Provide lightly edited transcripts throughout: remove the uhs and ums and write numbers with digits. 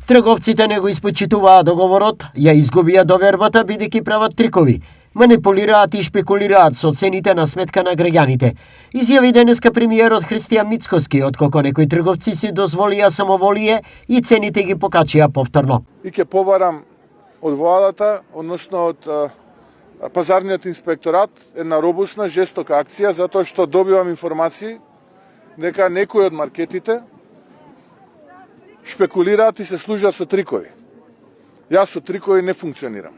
Трговците не го испочитуваа договорот, ја изгубија довербата бидејќи прават трикови, манипулираат и шпекулираат со цените на сметка на граѓаните. Изјави денеска премиерот Христијан Мицкоски, откако некои трговци си дозволија самоволие и цените ги покачија повторно. И ќе побарам од владата, односно од пазарниот инспекторат, една робусна, жестока акција, затоа што добивам информации дека некои од маркетите шпекулираат и се служат со трикови. Јас со трикови не функционирам.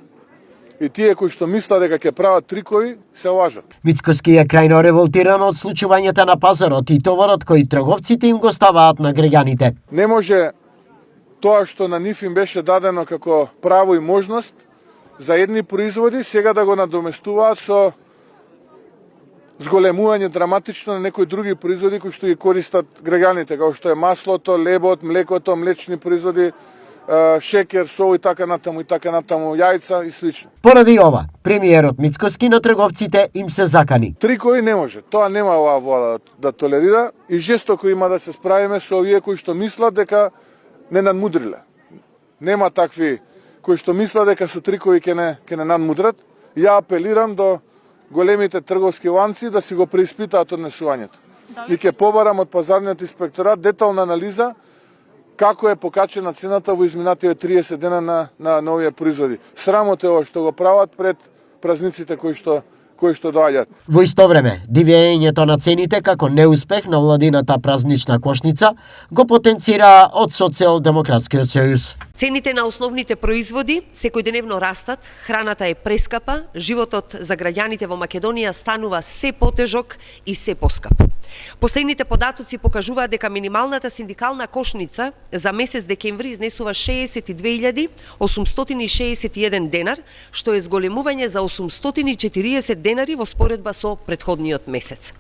И тие кои што мислат дека ќе прават трикови, се лажат. Мицкоски е крајно револтиран од случувањата на пазарот и товарот кој трговците им го ставаат на граѓаните. Не може тоа што на нив им беше дадено како право и можност за едни производи, сега да го надоместуваат со зголемување драматично на некои други производи кои што ги користат граѓаните, како што е маслото, лебот, млекото, млечни производи, шекер, сол и така натаму, јајца и слично. Поради ова, премиерот Мицкоски на трговците им се закани. Трикови не може, тоа нема оваа влада да толерира и жестоко има да се справиме со овие кои што мислат дека не надмудриле. Нема такви кои што мислат дека со трикови ќе не надмудрат. Ја апелирам до големите трговски ланци да си го преиспитаат однесувањето. И ќе побарам од пазарниот инспекторат детална анализа како е покачена цената во изминативе 30 дена на овие производи. Срамот е ова што го прават пред празниците кои што доаѓаат. Во исто време, дивењето на цените како неуспех на владината празнична кошница го потенцира од Социјалдемократскиот сојуз. Цените на основните производи секојдневно растат, храната е прескапа, животот за граѓаните во Македонија станува се потежок и се поскап. Последните податоци покажуваат дека минималната синдикална кошница за месец декември изнесува 62.861 денар, што е зголемување за 840 денари во споредба со претходниот месец.